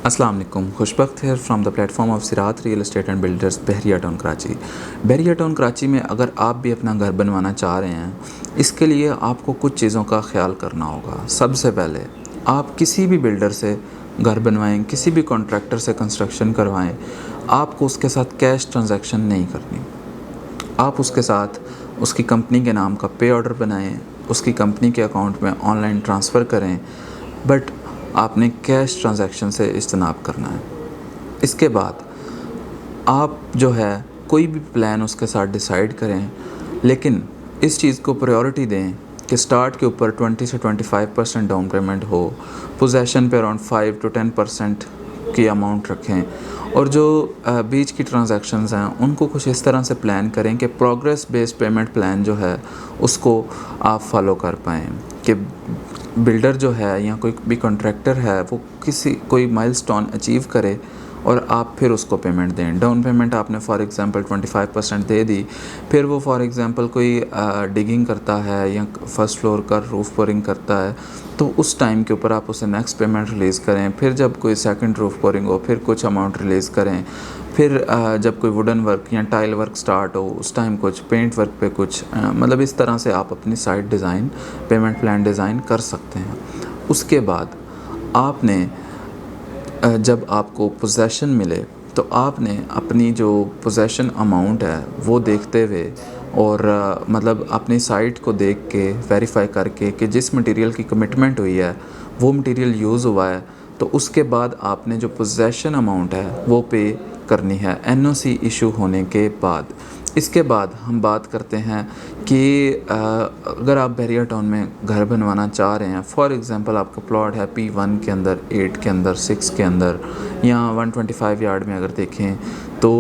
अस्सलाम वालेकुम, खुशबख्त है फ्रॉम द प्लेटफॉर्म ऑफ सिरात real estate and builders Bahria town Karachi. Bahria town Karachi में अगर आप भी अपना घर बनवाना चाह रहे हैं, इसके लिए आपको कुछ चीज़ों का ख्याल करना होगा। सबसे पहले आप किसी भी बिल्डर से घर बनवाएं, किसी भी कॉन्ट्रैक्टर से कंस्ट्रक्शन करवाएं, आपको उसके साथ कैश ट्रांजैक्शन नहीं करनी। आप उसके साथ उसकी कंपनी के नाम का पे ऑर्डर बनाएं, उसकी कंपनी के अकाउंट में ऑनलाइन ट्रांसफ़र करें, बट आपने कैश ट्रांजैक्शन से इज्तनाब करना है। इसके बाद आप जो है कोई भी प्लान उसके साथ डिसाइड करें, लेकिन इस चीज़ को प्रायोरिटी दें कि स्टार्ट के ऊपर 20 से 25% डाउन पेमेंट हो, पोजेसन पे अराउंड 5 to 10% की अमाउंट रखें, और जो बीच की ट्रांजैक्शंस हैं उनको कुछ इस तरह से प्लान करें कि प्रोग्रेस बेस्ड पेमेंट प्लान जो है उसको आप फॉलो कर पाएँ कि बिल्डर जो है या कोई भी कॉन्ट्रैक्टर है वो कोई माइलस्टोन अचीव करे और आप फिर उसको पेमेंट दें। डाउन पेमेंट आपने फॉर एग्ज़ाम्पल 25% दे दी, फिर वो फॉर एग्ज़ाम्पल कोई डिगिंग करता है या फर्स्ट फ्लोर का रूफ़ बोरिंग करता है, तो उस टाइम के ऊपर आप उसे नेक्स्ट पेमेंट रिलीज़ करें। फिर जब कोई सेकंड रूफ़ बोरिंग हो फिर कुछ अमाउंट रिलीज़ करें। फिर जब कोई वुडन वर्क या टाइल वर्क स्टार्ट हो उस टाइम कुछ, पेंट वर्क पे कुछ, मतलब इस तरह से आप अपनी site design, payment plan design कर सकते हैं। उसके बाद आपने जब आपको पोजेसन मिले तो आपने अपनी जो पोजेसन अमाउंट है वो देखते हुए और मतलब अपनी साइट को देख के वेरीफाई करके कि जिस मटेरियल की कमिटमेंट हुई है वो मटेरियल यूज़ हुआ है, तो उसके बाद आपने जो पोजेसन अमाउंट है वो पे करनी है एनओसी इशू होने के बाद। इसके बाद हम बात करते हैं कि अगर आप बहरिया टाउन में घर बनवाना चाह रहे हैं, फॉर एग्ज़ाम्पल आपका प्लॉट है P1 के अंदर, 8 के अंदर, 6 के अंदर या 125 यार्ड में अगर देखें तो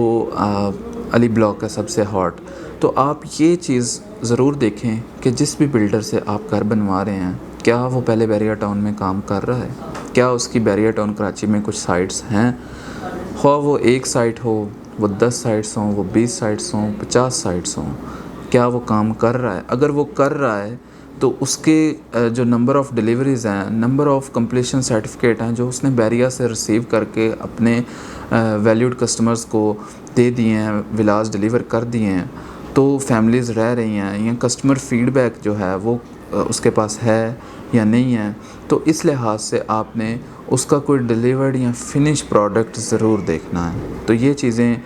अली ब्लॉक है सबसे हॉट, तो आप ये चीज़ ज़रूर देखें कि जिस भी बिल्डर से आप घर बनवा रहे हैं क्या वो पहले बहरिया टाउन में काम कर रहा है, क्या उसकी बहरिया टाउन कराची में कुछ साइट्स हैं, ख्वाह वो एक साइट हो, वो 10 साइट्स हों, वो 20 साइट्स हों, 50 साइट्स हों, क्या वो काम कर रहा है। अगर वो कर रहा है तो उसके जो नंबर ऑफ़ डिलीवरीज़ हैं, नंबर ऑफ़ कंप्लीशन सर्टिफिकेट हैं जो उसने बहरिया से रिसीव करके अपने वैल्यूड कस्टमर्स को दे दिए हैं, विलास डिलीवर कर दिए हैं, तो फैमिलीज़ रह रही हैं, या कस्टमर फ़ीडबैक जो है वो उसके पास है या नहीं है, तो इस लिहाज से आपने उसका कोई डिलीवर्ड या फिनिश प्रोडक्ट ज़रूर देखना है। तो ये चीज़ें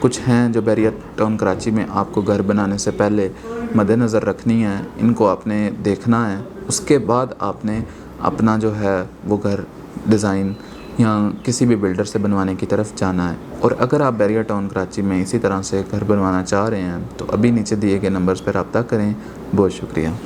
कुछ हैं जो बहरिया टाउन कराची में आपको घर बनाने से पहले मद्देनज़र रखनी है, इनको आपने देखना है। उसके बाद आपने अपना जो है वो घर डिज़ाइन या किसी भी बिल्डर से बनवाने की तरफ जाना है। और अगर आप बहरिया टाउन कराची में इसी तरह से घर बनवाना चाह रहे हैं तो अभी नीचे दिए गए नंबर्स पर रब्ता करें। बहुत शुक्रिया।